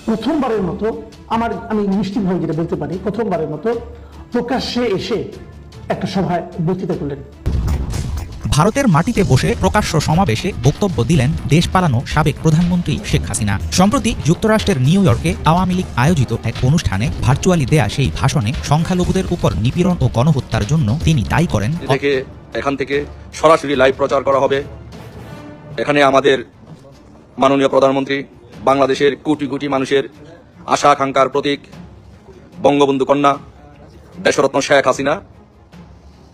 প্রথমবারের মতো আমি নিশ্চিতভাবে যেটা বলতে পারি, প্রথমবারের মতো প্রকাশ্যে এসে একটা সভায় বক্তৃতা করলেন। ভারতের মাটিতে বসে প্রকাশ্য সমাবেশে বক্তব্য দিলেন দেশ পালানো সাবেক প্রধানমন্ত্রী শেখ হাসিনা। সম্প্রতি যুক্তরাষ্ট্রের নিউ ইয়র্কে আওয়ামী লীগ আয়োজিত এক অনুষ্ঠানে ভার্চুয়ালি দেয়া সেই ভাষণে সংখ্যালঘুদের উপর নিপীড়ন ও গণহত্যার জন্য তিনি দায়ী করেন। এখান থেকে সরাসরি লাইভ প্রচার করা হবে। এখানে আমাদের মাননীয় প্রধানমন্ত্রী বাংলাদেশের কোটি কোটি মানুষের আশা আকাঙ্ক্ষার প্রতীক বঙ্গবন্ধু কন্যা দেশরত্ন শেখ হাসিনা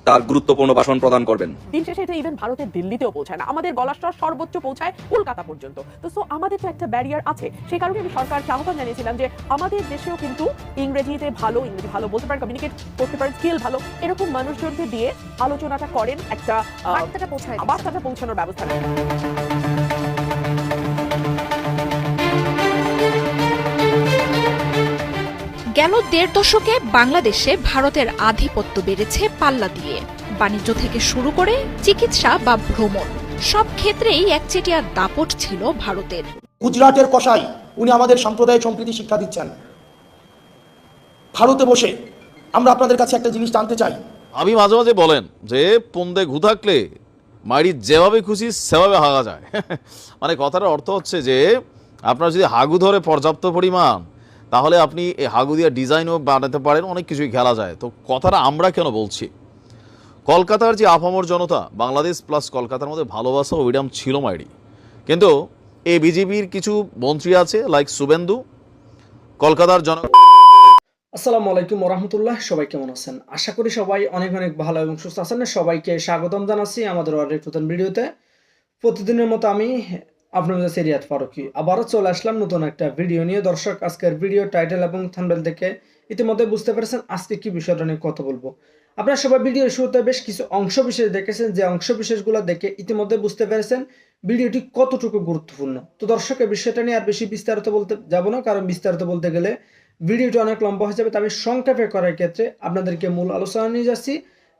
তার গুরুত্বপূর্ণ ভাষণ প্রদান করবেন। দিন শেষে এটা ইভেন ভারতের দিল্লিতেও পৌঁছায় না, আমাদের গলার স্বর সর্বোচ্চ পৌঁছায় কলকাতা পর্যন্ত। তো সো আমাদের তো একটা ব্যারিয়ার আছে। সেই কারণে আমি সরকারকে আহ্বান জানিয়েছিলাম যে আমাদের দেশেও কিন্তু ইংরেজি ভালো বলতে পারেন, কমিউনিকেট করতে পারেন, স্কিল ভালো, এরকম মানুষজনকে দিয়ে আলোচনাটা করেন, একটা বার্তাটা পৌঁছানোর ব্যবস্থা নেন। গেল ১.৫ দশকে বাংলাদেশে ভারতের আধিপত্য বেড়েছে পাল্লা দিয়ে। বাণিজ্য থেকে শুরু করে চিকিৎসা বা ভ্রমণ, সব ক্ষেত্রেই একচেটিয়া দাপট ছিল ভারতের। গুজরাটের কসাই উনি আমাদের সাম্প্রদায়িক সম্প্রীতি শিক্ষা দিচ্ছেন। ভারতে বসে আমরা আপনাদের কাছে একটা জিনিস জানতে চাই। আমি মাঝে মাঝে বলেন যে পন্দে ঘু থাকলে মাড়ি যেভাবে খুশি সেভাবে হাগা যায়। মানে কথাটার অর্থ হচ্ছে যে আপনার যদি হাগু ধরে পর্যাপ্ত পরিমাণ, তাহলে আপনি এই হাগু দিয়ে ডিজাইনও বানাতে পারেন, অনেক কিছুই খেলা যায়। তো কথাটা আমরা কেন বলছি, কলকাতার যে আপামর জনতা, বাংলাদেশ প্লাস কলকাতার মধ্যে ভালোবাসা ওইরকম ছিল মাইরি। কিন্তু এই বিজেপির কিছু মন্ত্রী আছে লাইক শুভেন্দু, কলকাতার জন। আসসালামু আলাইকুম ওরহামতুল্লাহ, সবাই কেমন আছেন? আশা করি সবাই অনেক অনেক ভালো এবং সুস্থ আছেন। সবাইকে স্বাগতম জানাচ্ছি আমাদের আরেক নতুন ভিডিওতে। প্রতিদিনের মতো আমি আপনাদের কাছে রিয়াদ ফারুকি আবারও চলে আসলাম নতুন একটা ভিডিও নিয়ে। দর্শক, আজকের ভিডিও টাইটেল এবং থাম্বনেল দেখে ইতিমধ্যে বুঝতে পেরেছেন আজকে কি বিষয়টা নিয়ে কথা বলবো। আপনারা সবাই ভিডিওর শুরুতে বেশ কিছু অংশ বিশেষ দেখেছেন, যে অংশ বিশেষগুলো দেখে ইতিমধ্যে বুঝতে পেরেছেন ভিডিওটি কতটুকু গুরুত্বপূর্ণ। তো দর্শক, এই বিষয়টা নিয়ে আর বেশি বিস্তারিত বলতে যাব না, কারণ বিস্তারিত বলতে গেলে ভিডিওটি অনেক লম্বা হয়ে যাবে। তো আমি সংক্ষেপে করার ক্ষেত্রে আপনাদেরকে মূল আলোচনা নিয়ে যাচ্ছি।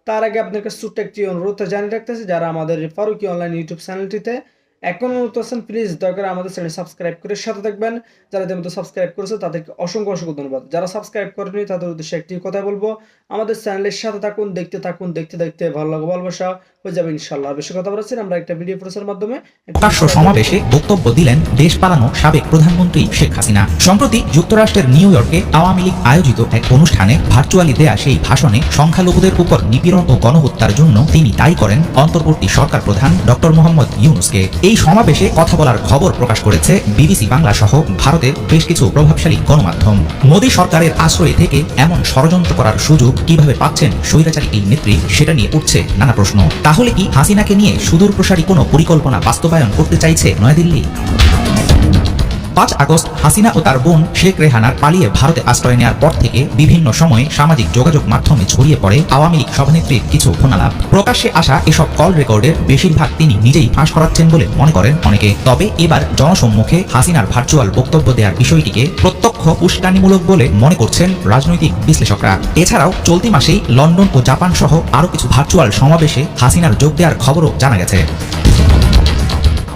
তার আগে আপনাদের ছোট্ট একটি অনুরোধ জানিয়ে রাখতেছি, যারা আমাদের ফারুকি অনলাইন ইউটিউব চ্যানেলটিতে এখন অনুরোধ আছেন, প্লিজ দয়া করে আমাদের চ্যানেল সাবস্ক্রাইব করে সাথে থাকবেন। যারা ইতিমধ্যে সাবস্ক্রাইব করেছে তাদেরকে অসংখ্য অসংখ্য ধন্যবাদ। যারা সাবস্ক্রাইব করেনি তাদের উদ্দেশ্যে একটি কথা বলবো, আমাদের চ্যানেলের সাথে থাকুন, দেখতে থাকুন, দেখতে দেখতে ভালো লাগবে, ভালোবাসা হয়ে যাবে ইনশাআল্লাহ। বেশি কথা বলছেন, আমরা একটা ভিডিও প্রচারের মাধ্যমে প্রকাশ্য সমাবেশে বক্তব্য দিলেন দেশ পালানো সাবেক প্রধানমন্ত্রী শেখ হাসিনা। সম্প্রতি যুক্তরাষ্ট্রের নিউ ইয়র্কে আওয়ামী লীগ আয়োজিত এক অনুষ্ঠানে ভার্চুয়ালি দেয়া সেই ভাষণে সংখ্যালঘুদের উপর নিপীড়ন ও গণহত্যার জন্য তিনি দায়ী করেন অন্তর্বর্তী সরকার প্রধান ডক্টর মোহাম্মদ ইউনূসকে। এই সমাবেশে কথা বলার খবর প্রকাশ করেছে বিবিসি বাংলা সহ ভারতের বেশ কিছু প্রভাবশালী গণমাধ্যম। মোদী সরকারের আশ্রয় থেকে এমন ষড়যন্ত্র করার সুযোগ কিভাবে পাচ্ছেন স্বৈরাচারী এই নেত্রী, সেটা নিয়ে উঠছে নানা প্রশ্ন। তাহলে কি হাসিনাকে নিয়ে সুদূর প্রসারী কোনো পরিকল্পনা বাস্তবায়ন করতে চাইছে নয়াদিল্লি? ৫ আগস্ট হাসিনা ও তার বোন শেখ রেহানার পালিয়ে ভারতে আশ্রয় নেওয়ার পর থেকে বিভিন্ন সময়ে সামাজিক যোগাযোগ মাধ্যমে ছড়িয়ে পড়ে আওয়ামী লীগ সভানেত্রীর কিছু ফোনালাপ। প্রকাশ্যে আসা এসব কল রেকর্ডের বেশিরভাগ তিনি নিজেই ফাঁস করাচ্ছেন বলে মনে করেন অনেকে। তবে এবার জনসম্মুখে হাসিনার ভার্চুয়াল বক্তব্য দেওয়ার বিষয়টিকে প্রত্যক্ষ উস্কানিমূলক বলে মনে করছেন রাজনৈতিক বিশ্লেষকরা। এছাড়াও চলতি মাসেই লন্ডন ও জাপান সহ আরও কিছু ভার্চুয়াল সমাবেশে হাসিনার যোগ দেওয়ার খবরও জানা গেছে।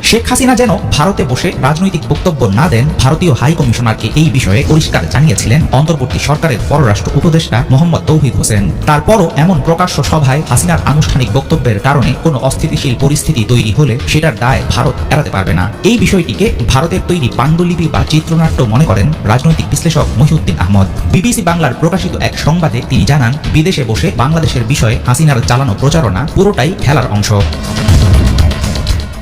শেখ হাসিনা যেন ভারতে বসে রাজনৈতিক বক্তব্য না দেন, ভারতীয় হাই কমিশনারকে এই বিষয়ে পরিষ্কার জানিয়েছিলেন অন্তর্বর্তী সরকারের পররাষ্ট্র উপদেষ্টা মোহাম্মদ তৌহিদ হোসেন। তারপরও এমন প্রকাশ্য সভায় হাসিনার আনুষ্ঠানিক বক্তব্যের কারণে কোনো অস্থিতিশীল পরিস্থিতি তৈরি হলে সেটার দায় ভারত এড়াতে পারবে না। এই বিষয়টিকে ভারতের তৈরি পাণ্ডুলিপি বা চিত্রনাট্য মনে করেন রাজনৈতিক বিশ্লেষক মহিউদ্দিন আহমদ। বিবিসি বাংলার প্রকাশিত এক সংবাদে তিনি জানান, বিদেশে বসে বাংলাদেশের বিষয়ে হাসিনার চালানো প্রচারণা পুরোটাই খেলার অংশ।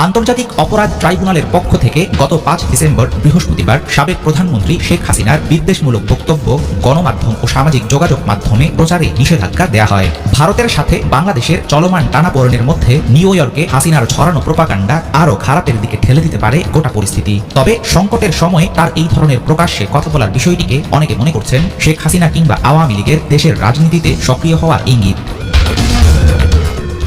আন্তর্জাতিক অপরাধ ট্রাইব্যুনালের পক্ষ থেকে গত ৫ ডিসেম্বর বৃহস্পতিবার সাবেক প্রধানমন্ত্রী শেখ হাসিনার বিদ্বেষমূলক বক্তব্য গণমাধ্যম ও সামাজিক যোগাযোগ মাধ্যমে প্রচারে নিষেধাজ্ঞা দেওয়া হয়। ভারতের সাথে বাংলাদেশের চলমান টানাপোড়েনের মধ্যে নিউ ইয়র্কে হাসিনার ছড়ানো প্রোপাগান্ডা আরও খারাপের দিকে ঠেলে দিতে পারে গোটা পরিস্থিতি। তবে সংকটের সময়ে তার এই ধরনের প্রকাশ্যে কথা বলার বিষয়টিকে অনেকে মনে করছেন শেখ হাসিনা কিংবা আওয়ামী লীগের দেশের রাজনীতিতে সক্রিয় হওয়ার ইঙ্গিত।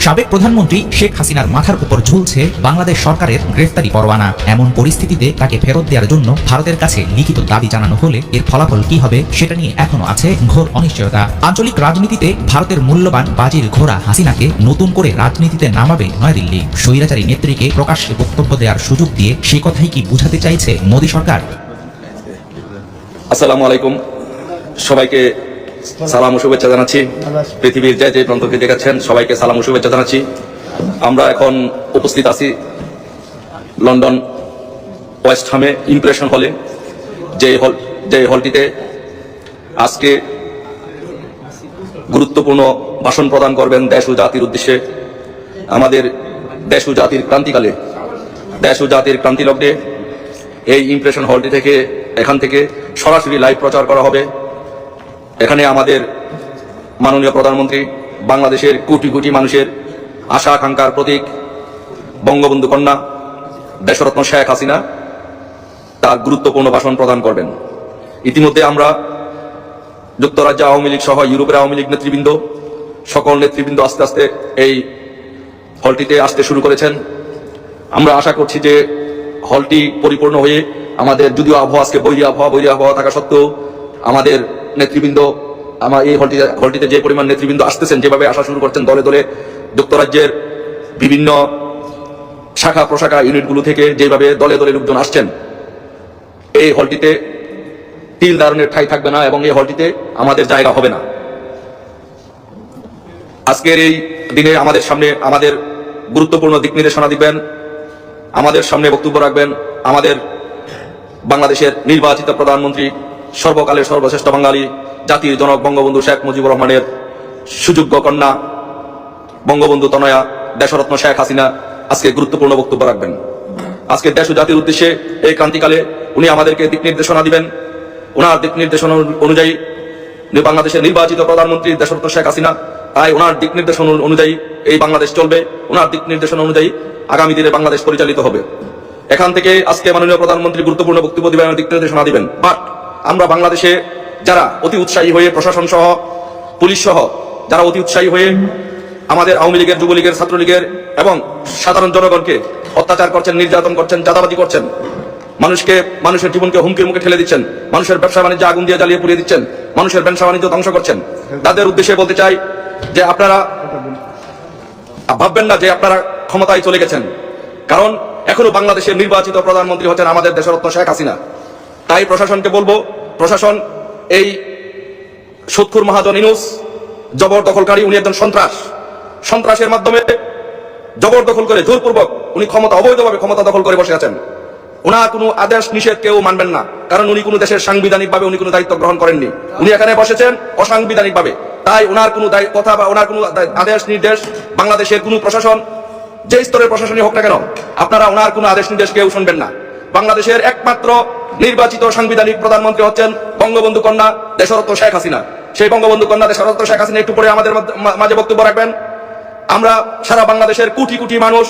সাবেক প্রধানমন্ত্রী শেখ হাসিনার মাথার উপর ঝুলছে বাংলাদেশ সরকারের গ্রেফতারি পরোয়ানা। এমন পরিস্থিতিতে তাকে ফেরত দেওয়ার জন্য ভারতের কাছে লিখিত দাবি জানানো হলে এর ফলাফল কি হবে সেটা নিয়ে এখনো আছে ঘোর অনিশ্চয়তা। আঞ্চলিক রাজনীতিতে ভারতের মূল্যবান বাজির ঘোড়া হাসিনাকে নতুন করে রাজনীতিতে নামাবে নয়াদিল্লি। স্বৈরাচারী নেত্রীকে প্রকাশ্যে বক্তব্য দেওয়ার সুযোগ দিয়ে সে কথাই কি বুঝাতে চাইছে মোদী সরকার? আসসালামু আলাইকুম, সবাইকে সালাম ও শুভেচ্ছা জানাচ্ছি। পৃথিবীর যে যে প্রান্তকে দেখাচ্ছেন সবাইকে সালাম ও শুভেচ্ছা জানাচ্ছি। আমরা এখন উপস্থিত আছি লন্ডন ওয়েস্ট হামে ইমপ্রেশন হলে, যে হলটিতে আজকে গুরুত্বপূর্ণ ভাষণ প্রদান করবেন দেশ ও জাতির উদ্দেশ্যে। আমাদের দেশ ও জাতির ক্রান্তিকালে, দেশ ও জাতির ক্রান্তি লগ্নে এই ইমপ্রেশন হলটি থেকে, এখান থেকে সরাসরি লাইভ প্রচার করা হবে। এখানে আমাদের মাননীয় প্রধানমন্ত্রী বাংলাদেশের কোটি কোটি মানুষের আশা আকাঙ্ক্ষার প্রতীক বঙ্গবন্ধু কন্যা দেশরত্ন শেখ হাসিনা তার গুরুত্বপূর্ণ ভাষণ প্রদান করবেন। ইতিমধ্যে আমরা যুক্তরাজ্য আওয়ামী লীগ সহ ইউরোপের আওয়ামী লীগ নেতৃবৃন্দ, সকল নেতৃবৃন্দ আস্তে আস্তে এই হলটিতে আসতে শুরু করেছেন। আমরা আশা করছি যে হলটি পরিপূর্ণ হয়ে আমাদের, যদিও আবহাওয়া আজকে বৈরী আবহাওয়া থাকা সত্ত্বেও আমাদের নেতৃবৃন্দ, আমার এই হলটিতে যে পরিমাণ নেতৃবৃন্দ আসতেছেন, যেভাবে আসা শুরু করছেন দলে দলে, যুক্তরাজ্যের বিভিন্ন শাখা প্রশাখা ইউনিটগুলো থেকে যেভাবে দলে দলে লোকজন আসছেন, এই হলটিতে তিল ধারণের ঠাঁই থাকবে না এবং এই হলটিতে আমাদের জায়গা হবে না। আজকের এই দিনে আমাদের সামনে আমাদের গুরুত্বপূর্ণ দিক নির্দেশনা দিবেন, আমাদের সামনে বক্তব্য রাখবেন আমাদের বাংলাদেশের নির্বাচিত প্রধানমন্ত্রী, সর্বকালের সর্বশ্রেষ্ঠ বাঙালি, জাতির জনক বঙ্গবন্ধু শেখ মুজিবুর রহমানের সুযোগ্য কন্যা বঙ্গবন্ধু তনয়া দেশরত্ন শেখ হাসিনা আজকে গুরুত্বপূর্ণ বক্তব্য রাখবেন। আজকে দেশ ও জাতির উদ্দেশ্যে এই ক্রান্তিকালে উনি আমাদেরকে দিক নির্দেশনা দিবেন। ওনার দিক নির্দেশনা অনুযায়ী বাংলাদেশের নির্বাচিত প্রধানমন্ত্রী দেশরত্ন শেখ হাসিনা, তাই ওনার দিক নির্দেশনা অনুযায়ী এই বাংলাদেশ চলবে, ওনার দিক নির্দেশনা অনুযায়ী আগামী দিনে বাংলাদেশ পরিচালিত হবে। এখান থেকে আজকে মাননীয় প্রধানমন্ত্রী গুরুত্বপূর্ণ বক্তব্য দিবেন, দিক নির্দেশনা দিবেন। বাট আমরা বাংলাদেশে যারা অতি উৎসাহী হয়ে, প্রশাসন সহ পুলিশ সহ যারা অতি উৎসাহী হয়ে আমাদের আওয়ামী লীগের, যুবলীগের, ছাত্রলীগের এবং সাধারণ জনগণকে অত্যাচার করছেন, নির্যাতন করছেন, চাঁদাবাজি করছেন, মানুষের জীবনকে হুমকির মুখে ঠেলে দিচ্ছেন, মানুষের ব্যবসা বাণিজ্য আগুন দিয়ে জ্বালিয়ে পুড়িয়ে দিচ্ছেন, মানুষের ব্যবসা বাণিজ্য ধ্বংস করছেন, তাদের উদ্দেশ্যে বলতে চাই যে আপনারা ভাববেন না যে আপনারা ক্ষমতায় চলে গেছেন, কারণ এখনো বাংলাদেশের নির্বাচিত প্রধানমন্ত্রী হচ্ছেন আমাদের দেশরত্ন শেখ হাসিনা। তাই প্রশাসনকে বলবো, প্রশাসন এই সুদখোর মহাজন ইউনূস জবরদখলকারী, উনি একজন সন্ত্রাসের মাধ্যমে জবরদখল করে জোরপূর্বক উনি অবৈধভাবে ক্ষমতা দখল করে বসে আছেন। ওনার কোনো আদেশ নিষেধ কেউ মানবেন না, কারণ উনি কোনো দেশের সাংবিধানিকভাবে উনি কোনো দায়িত্ব গ্রহণ করেননি, উনি এখানে বসেছেন অসাংবিধানিকভাবে। তাই ওনার কোনো কথা বা ওনার কোনো আদেশ নির্দেশ বাংলাদেশের কোনো প্রশাসন, যে স্তরের প্রশাসনই হোক না কেন, আপনারা ওনার কোনো আদেশ নির্দেশ কেউ শুনবেন না। বাংলাদেশের একমাত্র নির্বাচিত সাংবিধানিক প্রধানমন্ত্রী হচ্ছেন বঙ্গবন্ধু কন্যা দেশরত্ন শেখ হাসিনা। সেই বঙ্গবন্ধু কন্যা দেশরত্ন শেখ হাসিনা একটু পরে আমাদের মাঝে বক্তব্য রাখবেন। আমরা সারা বাংলাদেশের কোটি কোটি মানুষ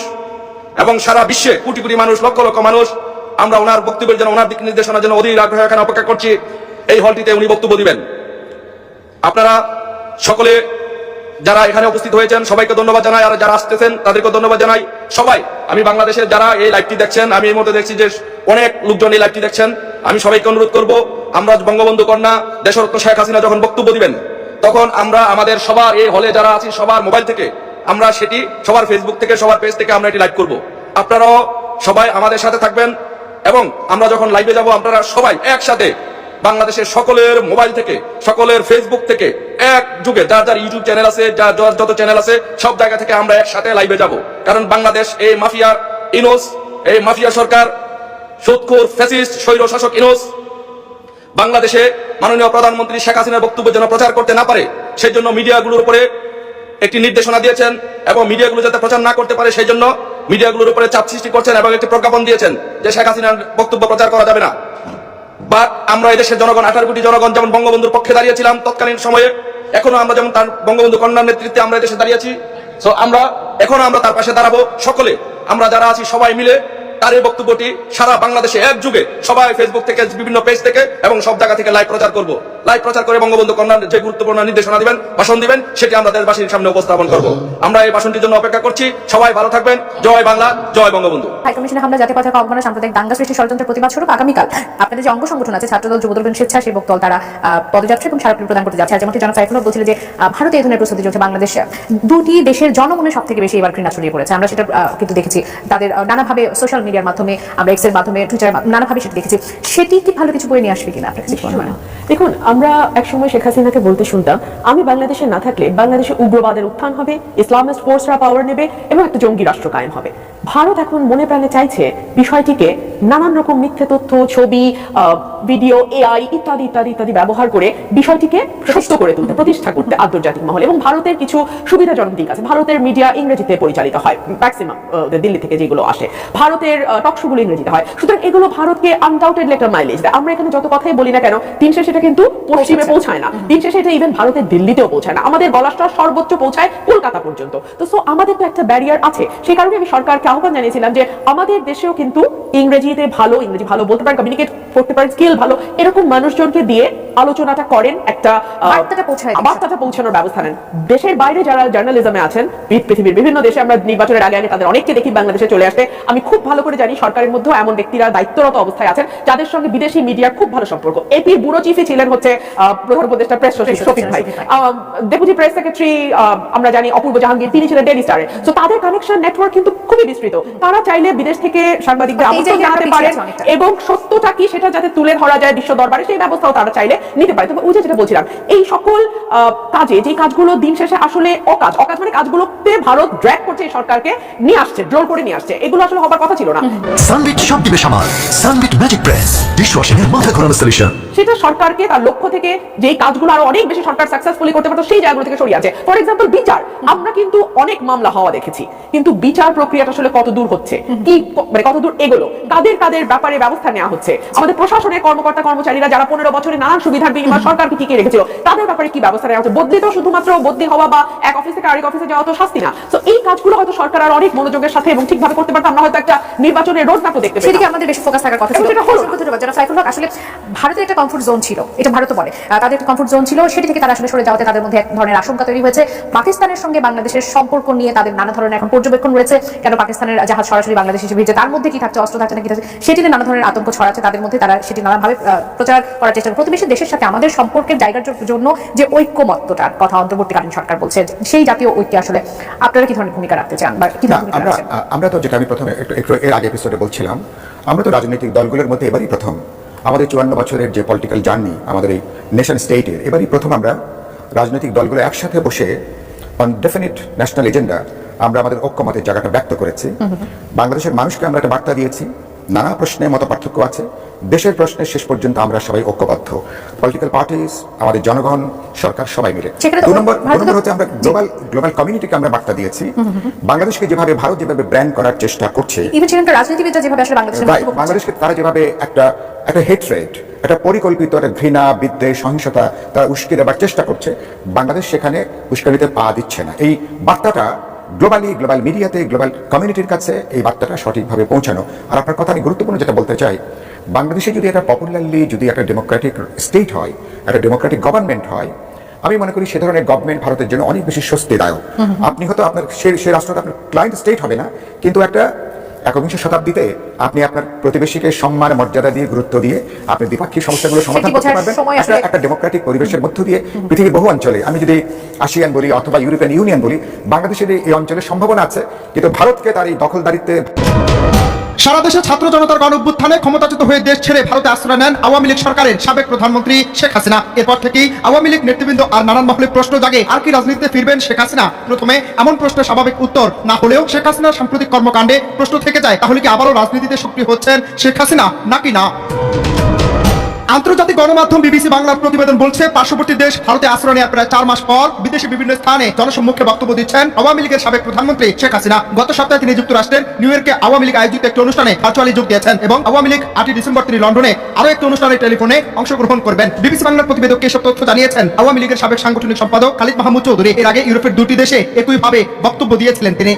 এবং সারা বিশ্বে কোটি কোটি মানুষ, লক্ষ লক্ষ মানুষ, আমরা ওনার বক্তব্যের জন্য, ওনার দিক নির্দেশনার জন্য অধীর আগ্রহে এখানে অপেক্ষা করছি। এই হলটিতে উনি বক্তব্য দিবেন। আপনারা সকলে যারা এখানে উপস্থিত হয়েছেন সবাইকে ধন্যবাদ জানাই, আর যারা আসতেছেন তাদেরকে ধন্যবাদ জানাই। সবাই, আমি বাংলাদেশের যারা এই লাইভটি দেখছেন, আমি এর মধ্যে দেখছি যে অনেক লোকজন এই লাইভটি দেখছেন, আমি সবাইকে অনুরোধ করব, আমরা বঙ্গবন্ধু কন্যা দেশরত্ন শেখ হাসিনা যখন বক্তব্য দিবেন, তখন আমরা আমাদের সবার, এই হলে যারা আছি সবার মোবাইল থেকে আমরা সেটি, সবার ফেসবুক থেকে, সবার পেজ থেকে আমরা এটি লাইভ করব। আপনারাও সবাই আমাদের সাথে থাকবেন এবং আমরা যখন লাইভে যাব, আপনারা সবাই একসাথে বাংলাদেশের সকলের মোবাইল থেকে, সকলের ফেসবুক থেকে, এক যুগে যার যার ইউটিউব চ্যানেল আছে, যার যত চ্যানেল আছে, সব জায়গা থেকে আমরা একসাথে লাইভে যাব। কারণ বাংলাদেশ এই মাফিয়ার ইউনূস, এই মাফিয়া সরকার, সুদখোর ফ্যাসিস্ট স্বৈর শাসক ইউনূস বাংলাদেশে মাননীয় প্রধানমন্ত্রী শেখ হাসিনার বক্তব্য যেন প্রচার করতে না পারে, সেই জন্য মিডিয়াগুলোর উপরে একটি নির্দেশনা দিয়েছেন এবং মিডিয়াগুলো যাতে প্রচার না করতে পারে সেই জন্য মিডিয়াগুলোর উপরে চাপ সৃষ্টি করছেন এবং একটি প্রজ্ঞাপন দিয়েছেন যে শেখ হাসিনার বক্তব্য প্রচার করা যাবে না। বা আমরা এদেশের জনগণ, 18 কোটি জনগণ যেমন বঙ্গবন্ধুর পক্ষে দাঁড়িয়েছিলাম তৎকালীন সময়ে, এখনো আমরা যেমন তার বঙ্গবন্ধু কন্যার নেতৃত্বে আমরা এদেশে দাঁড়িয়েছি, সো আমরা এখনো আমরা তার পাশে দাঁড়াবো। সকলে আমরা যারা আছি সবাই মিলে তার এই বক্তব্যটি সারা বাংলাদেশে এক যুগে সবাই ফেসবুক থেকে, বিভিন্ন পেজ থেকে এবং সব জায়গা থেকে লাইভ প্রচার করব। লাইভ প্রচার করে বঙ্গবন্ধু কন্যার যে গুরুত্বপূর্ণ নির্দেশনা দিবেন, ভাষণ দিবেন, সেটি আমরা দেশবাসীর সামনে উপস্থাপন করব। আমরা এই ভাষণটির জন্য অপেক্ষা করছি। সবাই ভালো থাকবেন। জয় বাংলা, জয় বঙ্গবন্ধু। হাইকমিশনে হামলা, জাতীয় পতাকা অবমাননা, সাম্প্রদায়িক দাঙ্গা সৃষ্টি ষড়যন্ত্রের প্রতিবাদ স্বরূপ আগামীকাল আপনাদের যে অঙ্গ সংগঠন আছে, ছাত্রদল, যুবদল, স্বেচ্ছাসেবক দল, তারা পদযাত্রা এবং স্মারকলিপি প্রদান করতে যাচ্ছে। আর যেমনটি জনাব সাইফুল বলছিল যে ভারতে এই ধরনের প্রস্তুতি চলছে, বাংলাদেশ দুটি দেশের জনমনে সব থেকে বেশি এবার ঘৃণা ছড়িয়ে পড়েছে। আমরা সেটা কিন্তু দেখেছি, তাদের নানাভাবে সোশ্যাল মিডিয়ার মাধ্যমে, আমরা এক্স এর মাধ্যমে, টুইটারের মাধ্যমে নানাভাবে সেটা দেখেছি, সেটি কি ভালো কিছু বয়ে নিয়ে আসবে কিনা আপনার কাছে মনে হয়? দেখুন, আমরা একসময় শেখ হাসিনাকে বলতে শুনতাম, আমি বাংলাদেশে না থাকলে বাংলাদেশে উগ্রবাদের উত্থান হবে, ইসলামিস্ট ফোর্সরা পাওয়ার নেবে এবং একটা জঙ্গি রাষ্ট্র কায়েম হবে। ভারত এখন মনে প্রাণে চাইছে বিষয়টিকে নানান রকম মিথ্যে তথ্য, ছবি, ভিডিও, এআই ইত্যাদি ইত্যাদি ইত্যাদি ব্যবহার করে বিষয়টিকে সত্য করে তুলতে, প্রতিষ্ঠা করতে আন্তর্জাতিক মহলে। এবং ভারতের কিছু সুবিধাজনক দিক আছে। ভারতের মিডিয়া ইংরেজিতে পরিচালিত হয়, ম্যাক্সিমাম দিল্লি থেকে যেগুলো আসে। ভারতের টকশোগুলো ইংরেজিতে হয়। সুতরাং এগুলো ভারতকে আনডাউটেডলি একটা মাইলেজ দেয়। আমরা এখানে যত কথাই বলি না কেন, দিন শেষে এটা কিন্তু পশ্চিমে পৌঁছায় না, দিন শেষে এটা ইভেন ভারতের দিল্লিতেও পৌঁছায় না। আমাদের গলাটা সর্বোচ্চ পৌঁছায় কলকাতা পর্যন্ত। তো সো আমাদের তো একটা ব্যারিয়ার আছে। সেই কারণে আমি সরকারকে আহ্বান জানিয়েছিলাম যে আমাদের দেশেও কিন্তু ইংরেজি ভালো বলতে পারেন, কমিউনিকেট করতে পারেন, স্কিল ভালো, এরকম মানুষজনকে দিয়ে আলোচনাটা করেন, একটা বার্তাটা পৌঁছানোর ব্যবস্থা নেন। দেশের বাইরে যারা জার্নালিজমে আছেন, পৃথিবীর বিভিন্ন দেশে, আমরা নির্বাচনের আগে তাদের অনেককে দেখি বাংলাদেশে চলে আসতে। আমি খুব ভালো করে জানি সরকারের মধ্যেও এমন ব্যক্তিরা দায়িত্বরত অবস্থায় আছেন যাদের সঙ্গে বিদেশি মিডিয়ার খুব ভালো সম্পর্ক। এপির ব্যুরো চিফই ছিলেন হচ্ছে প্রধান উপদেষ্টা প্রেস সচিব শফিক ভাই, ডেপুটি প্রেস সেক্রেটারি আমরা জানি অপূর্ব জাহাঙ্গীর, তিনি ছিলেন ডেইলি স্টারে। সো তাদের কানেকশন নেটওয়ার্ক কিন্তু খুবই বিস্তৃত। তারা চাইলে বিদেশ থেকে সাংবাদিকদের আমন্ত্রণ জানাতে পারেন এবং সত্যটা কি সেটা যাতে তুলে ধরা যায় বিশ্ব দরবারে, সেই ব্যবস্থাও তারা চাইলে নিতে পারে। তবে ওই যেটা বলছিলাম, এই সকল কাজে যে কাজগুলো দিন শেষে আসলে অকাজ মানে কাজগুলোতে ভারত ড্র্যাগ করছে, এই সরকারকে নিয়ে আসছে, ড্রোল করে নিয়ে আসছে, এগুলো আসলে হবার কথা ছিল না। সানবিট সব দিবে সামাল, সানবিট ম্যাজিক প্রেস ডিশওয়াশিং এর মাথা ঘোরানো সলিউশন। সেটা সরকারকে তার লক্ষ্য থেকে যেই কাজগুলো আরো অনেক বেশি সরকার সাকসেসফুলি করতে পারতো সেই জায়গাগুলো থেকে সরিয়ে আছে। ফর এক্সাম্পল বিচার, আমরা কিন্তু অনেক মামলা হওয়া দেখেছি, কিন্তু বিচার প্রক্রিয়াটা আসলে কত দূর হচ্ছে, কি মানে কত দূর এগোলো, কাদের ব্যাপারে ব্যবস্থা নেওয়া হচ্ছে, আমাদের প্রশাসনের কর্মকর্তা কর্মচারীরা যারা 15 বছরে নানান সুবিধার বিনিময়ে সরকারকে টিকিয়ে রেখেছিল, তাদের ব্যাপারে কি ব্যবস্থা নেওয়া হচ্ছে। বদলি তো শুধুমাত্র বদলি হওয়া বা এক অফিস থেকে আরেক অফিসে যাওয়া তো শাস্তি না। তো এই কাজগুলো হয়তো সরকার আর অনেক মনোযোগের সাথে এবং ঠিকভাবে করতে পারতো, আমরা হয়তো একটা নির্বাচনের রোড ম্যাপও দেখতে পেতাম। সেদিকে আমাদের বেশি ফোকাস থাকার কথা ছিল। জনাব সাইফুল হক, আসলে ভারতের একটা কমফোর্ট জোন ছিল, এটা ভারতও বলে, তাদের একটা কমফোর্ট জোন ছিল, সেটি থেকে তারা আসলে সরে যাওয়াতে তাদের মধ্যে এক ধরনের আশঙ্কা তৈরি হয়েছে। পাকিস্তানের সঙ্গে বাংলাদেশের সম্পর্ক নিয়ে তাদের নানা ধরনের এখন পর্যবেক্ষণ রয়েছে, কেন পাকিস্তানের জাহাজ সরাসরি বাংলাদেশে এসে ভিড়ছে, তার মধ্যে কি থাকছে, অস্ত্র থাকছে না কি থাকছে, সেটিতে নানা ধরনের আতঙ্ক ছড়াচ্ছে তাদের মধ্যে। তারা সেটি নানাভাবে প্রচার করার চেষ্টা করে। প্রতিবেশী দেশের সাথে আমাদের সম্পর্কের জায়গার জন্য যে ঐক্যমত্যটার কথা অন্তর্বর্তীকালীন সরকার বলছে, সেই জাতীয় ঐক্যে আসলে আপনারা কি ধরনের ভূমিকা রাখতে চান বা কি ধরনের ভূমিকা রাখছেন? আমরা তো যেটা আমি প্রথমে একটু এর আগে এপিসোডে বলছিলাম, আমরা তো রাজনৈতিক দলগুলোর মধ্যে এবারই প্রথম আমাদের 54 বছরের যে পলিটিক্যাল জার্নি আমাদের এই নেশন স্টেটের, এবারই প্রথম আমরা রাজনৈতিক দলগুলো একসাথে বসে অন ডেফিনিট ন্যাশনাল এজেন্ডা আমরা আমাদের ঐক্যমতের জায়গাটা ব্যক্ত করেছি। বাংলাদেশের মানুষকে আমরা একটা বার্তা দিয়েছি, নানা প্রশ্নে মত পার্থক্য আছে, দেশের প্রশ্নে শেষ পর্যন্ত আমরা সবাই ঐক্যবদ্ধ, পলিটিক্যাল পার্টিস, আমাদের জনগণ, সরকার সবাই মিলে। 2 নম্বর হচ্ছে আমরা গ্লোবাল কমিউনিটিকে আমরা বার্তা দিয়েছি, বাংলাদেশকে যেভাবে ভারত যেভাবে ব্র্যান্ড করার চেষ্টা করছে, রাজনীতিবিদরা যেভাবে আসলে বাংলাদেশকে তারা যেভাবে একটা হেট্রেড, একটা পরিকল্পিত একটা ঘৃণা, বিদ্বেষ, সহিংসতা তারা উস্কে দেবার চেষ্টা করছে, বাংলাদেশ সেখানে উস্কানিতে পা দিচ্ছে না। এই বার্তাটা গ্লোবাল মিডিয়াতে, গ্লোবাল কমিউনিটির কাছে এই বার্তাটা সঠিকভাবে পৌঁছানো। আর আপনার কথা আমি গুরুত্বপূর্ণ যেটা বলতে চাই, বাংলাদেশে যদি একটা পপুলারলি যদি একটা ডেমোক্রেটিক স্টেট হয়, একটা ডেমোক্রেটিক গভর্নমেন্ট হয়, আমি মনে করি সে ধরনের গভর্নমেন্ট ভারতের জন্য অনেক বেশি স্বস্তিদায়ক। আপনি হয়তো আপনার সে রাষ্ট্রটা আপনার ক্লায়েন্ট স্টেট হবে না, কিন্তু একটা 21শ শতাব্দীতে আপনি আপনার প্রতিবেশীকে সম্মান মর্যাদা দিয়ে, গুরুত্ব দিয়ে আপনি দ্বিপাক্ষিক সমস্যাগুলো সমাধান করতে পারবেন একটা ডেমোক্রেটিক পরিবেশের মধ্য দিয়ে। পৃথিবীর বহু অঞ্চলে, আমি যদি আসিয়ান বলি অথবা ইউরোপিয়ান ইউনিয়ন বলি, বাংলাদেশের এই অঞ্চলের সম্ভাবনা আছে, কিন্তু ভারতকে তার এই দখলদারিত্বে। সারা দেশে ছাত্র জনতার গণ অভ্যুত্থানে ক্ষমতাচ্যুত হয়ে দেশ ছেড়ে ভারতে আশ্রয় নেন আওয়ামী লীগ সরকারের সাবেক প্রধানমন্ত্রী শেখ হাসিনা। এরপর থেকেই আওয়ামী লীগ নেতৃবৃন্দ আর নানান মহলে প্রশ্ন জাগে, আর কি রাজনীতিতে ফিরবেন শেখ হাসিনা? প্রথমে এমন প্রশ্নের স্বাভাবিক উত্তর না হলেও শেখ হাসিনার সাম্প্রতিক কর্মকাণ্ডে প্রশ্ন থেকে যায়, তাহলে কি আবারও রাজনীতিতে সক্রিয় হচ্ছেন শেখ হাসিনা নাকি না? আন্তর্জাতিক গণমাধ্যম বিবিসি বাংলার প্রতিবেদন বলছে, পার্শ্ববর্তী দেশ ভারতে আশ্রয় নেওয়ার প্রায় 4 মাস পর বিদেশে বিভিন্ন স্থানে জনসম্মুখে বক্তব্য দিচ্ছেন আওয়ামী লীগের সাবেক প্রধানমন্ত্রী শেখ হাসিনা। গত সপ্তাহে তিনি যুক্তরাষ্ট্রের নিউ ইয়র্কে আওয়ামী লীগ আয়োজিত একটি অনুষ্ঠানে ভার্চুয়ালি যোগ দিয়েছেন এবং আওয়ামী লীগ 8 ডিসেম্বর তিনি লন্ডনে আরো একটি অনুষ্ঠানে টেলিফোনে অংশগ্রহণ করবেন। বিবিসি বাংলার প্রতিবেদককে এসব তথ্য জানিয়েছেন আওয়ামী লীগের সাবেক সাংগঠনিক সম্পাদক খালিদ মাহমুদ চৌধুরী। এর আগে ইউরোপের 2টি দেশে একইভাবে বক্তব্য দিয়েছিলেন তিনি।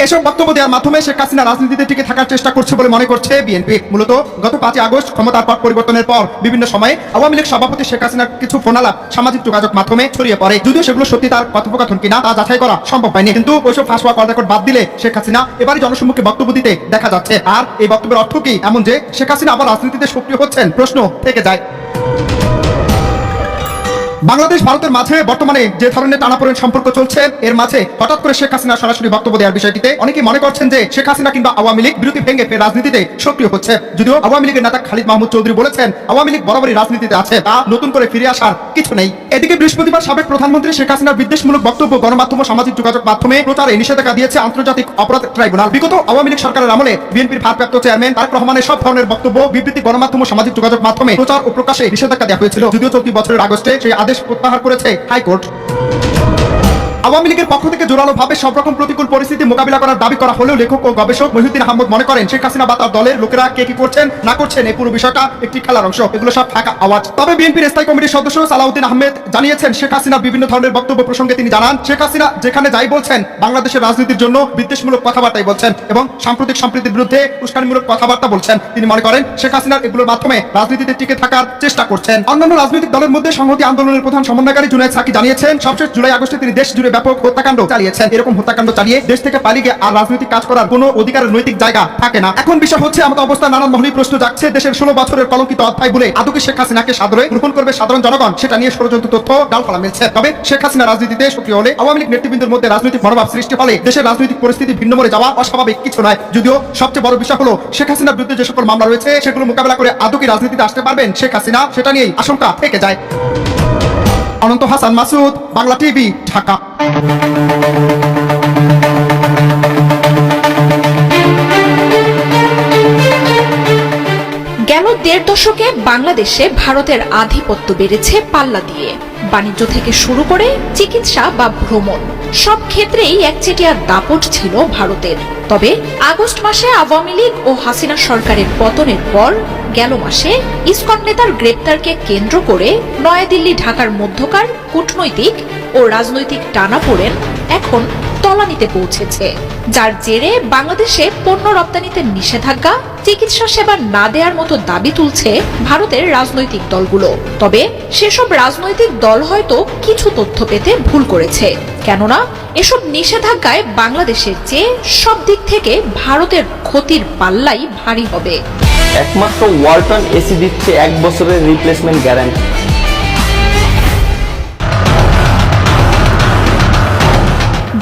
এসব বক্তব্য দেওয়ার মাধ্যমে শেখ হাসিনা রাজনীতিতে টিকে থাকার চেষ্টা করছে বলে মনে করছে বিএনপি। মূলত গত 5 আগস্ট ক্ষমতার পট পরিবর্তনের পর বিভিন্ন সময়ে আওয়ামী লীগ সভাপতি শেখ হাসিনার কিছু ফোনালাপ সামাজিক যোগাযোগ মাধ্যমে ছড়িয়ে পড়ে, যদিও সেগুলো সত্যি তার কথোপকথন কিনা তা যাচাই করা সম্ভব হয়নি। কিন্তু ওইসব ফাঁস হওয়া কল রেকর্ড বাদ দিলে শেখ হাসিনা এবারই জনসম্মুখে বক্তব্য দিতে দেখা যাচ্ছে। আর এই বক্তব্যের অর্থ কি এমন যে শেখ হাসিনা আবার রাজনীতিতে সক্রিয় হচ্ছেন? প্রশ্ন থেকে যায়। বাংলাদেশ ভারতের মাঝে বর্তমানে যে ধরনের টানাপোড়েন সম্পর্ক চলছে এর মাঝে হঠাৎ করে শেখ হাসিনা সরাসরি বক্তব্য দেওয়ার বিষয়টিতে অনেকে মনে করছেন যে শেখ হাসিনা কিংবা আওয়ামী লীগ বিরতি ভেঙে ফের রাজনীতিতে সক্রিয় হচ্ছে। যদিও আওয়ামী লীগের নেতা খালিদ মাহমুদ চৌধুরী বলেছেন আওয়ামী লীগ বরাবরই রাজনীতিতে আছে, তা নতুন করে ফিরে আসার কিছু নেই। এদিকে বৃহস্পতিবার সাবেক প্রধানমন্ত্রী শেখ হাসিনার বিদ্বেষমূলক বক্তব্য গণমাধ্যম ও সামাজিক যোগাযোগ মাধ্যমে প্রচারে নিষেধাজ্ঞা দিয়েছে আন্তর্জাতিক অপরাধ ট্রাইব্যুনাল। বিগত আওয়ামী লীগ সরকারের আমলে বিএনপির ভারপ্রাপ্ত চেয়ারম্যান তারেক রহমানের সব ধরনের বক্তব্য বিবৃতি গণমাধ্যম ও সামাজিক যোগাযোগ মাধ্যমে প্রচার ও প্রকাশে নিষেধাজ্ঞা দেওয়া হয়েছিল। যদিও চলতি বছরের আগস্টে সেই আদেশ প্রত্যাহার করেছে হাইকোর্ট। আওয়ামী লীগের পক্ষ থেকে জোরালোভাবে সব রকম প্রতিকূল পরিস্থিতি মোকাবিলা করার দাবি করা হলেও লেখক ও গবেষক মহিউদ্দিন আহমদ মনে করেন শেখ হাসিনা বা তার দলের লোকেরা কে কি করছেন না করছেন এই পুরো বিষয়টা একটি খেলার অংশ, এগুলো সব ফাঁকা আওয়াজ। তবে বিএনপির স্থায়ী কমিটির সদস্য সালাউদ্দিন আহমেদ জানিয়েছেন শেখ হাসিনার বিভিন্ন ধরনের বক্তব্য প্রসঙ্গে তিনি জানান শেখ হাসিনা যেখানে যাই বলছেন বাংলাদেশের রাজনীতির জন্য বিদ্বেষমূলক কথাবার্তাই বলছেন এবং সাম্প্রতিক সম্প্রীতির বিরুদ্ধে উস্কানিমূলক কথাবার্তা বলছেন। তিনি মনে করেন শেখ হাসিনার এগুলোর মাধ্যমে রাজনীতিতে টিকে থাকার চেষ্টা করছেন। অন্যান্য রাজনৈতিক দলের মধ্যে সংহতি আন্দোলনের প্রধান সমন্বয়কারী জুনায়েদ সাকি জানিয়েছেন সবশেষ জুলাই আগস্টে তিনি দেশ জুড়ে ব্যাপক হত্যাকাণ্ড চালিয়েছেন। এরকম হত্যাকাণ্ড চালিয়ে দেশ থেকে পালিয়ে গিয়ে আর রাজনৈতিক কাজ করার কোনো অধিকারের নৈতিক জায়গা থাকে না। এখন বিষয় হচ্ছে আমাদের অবস্থা নানান মহলেই প্রশ্ন জাগছে দেশের 16 বছরের কলঙ্কিত অধ্যায় বলে আদৌ কি শেখ হাসিনাকে সাদরে গ্রহণ করবে সাধারণ জনগণ, সেটা নিয়ে ষড়যন্ত্র তথ্য ডালপালা মিলছে। তবে শেখ হাসিনা রাজনীতিতে সক্রিয় হলে আওয়ামী লীগ নেতৃবৃন্দের মধ্যে রাজনৈতিক মনোভাব সৃষ্টি হলে দেশের রাজনৈতিক পরিস্থিতি ভিন্ন মোড়ে যাওয়া অস্বাভাবিক কিছু নয়। যদিও সবচেয়ে বড় বিষয় হলো শেখ হাসিনার বিরুদ্ধে যে সকল মামলা রয়েছে সেগুলো মোকাবেলা করে আদৌ কি রাজনীতিতে আসতে পারবেন শেখ হাসিনা, সেটা নিয়েই আশঙ্কা থেকে যায়। অনন্ত হাসান মাসুদ, বাংলা টিভি, ঢাকা। গেল 1.5 দশকে বাংলাদেশে ভারতের আধিপত্য বেড়েছে পাল্লা দিয়ে। বাণিজ্য থেকে শুরু করে চিকিৎসা বা ভ্রমণ সব ক্ষেত্রেই একচেটিয়া দাপট ছিল ভারতের। তবে আগস্ট মাসে আওয়ামী লীগ ও হাসিনা সরকারের পতনের পর গেল মাসে ইসকন নেতার গ্রেপ্তারকে কেন্দ্র করে নয়াদিল্লি ঢাকার মধ্যকার কূটনৈতিক ও রাজনৈতিক টানাপোড়েন এখন তলানিতে পৌঁছেছে, যার জেরে বাংলাদেশে পণ্য রপ্তানিতে নিষেধাজ্ঞা, চিকিৎসা সেবা না দেওয়ার মতো দাবি তুলছে ভারতের রাজনৈতিক দলগুলো। তবে সেসব রাজনৈতিক দল হয়তো কিছু তথ্য পেতে ভুল করেছে, কেননা এসব নিষেধাজ্ঞায় বাংলাদেশের চেয়ে সব দিক থেকে ভারতের ক্ষতির পাল্লাই ভারী হবে। একমাত্র ওয়ালটন এসি দিচ্ছে 1 বছরের রিপ্লেসমেন্ট গ্যারান্টি।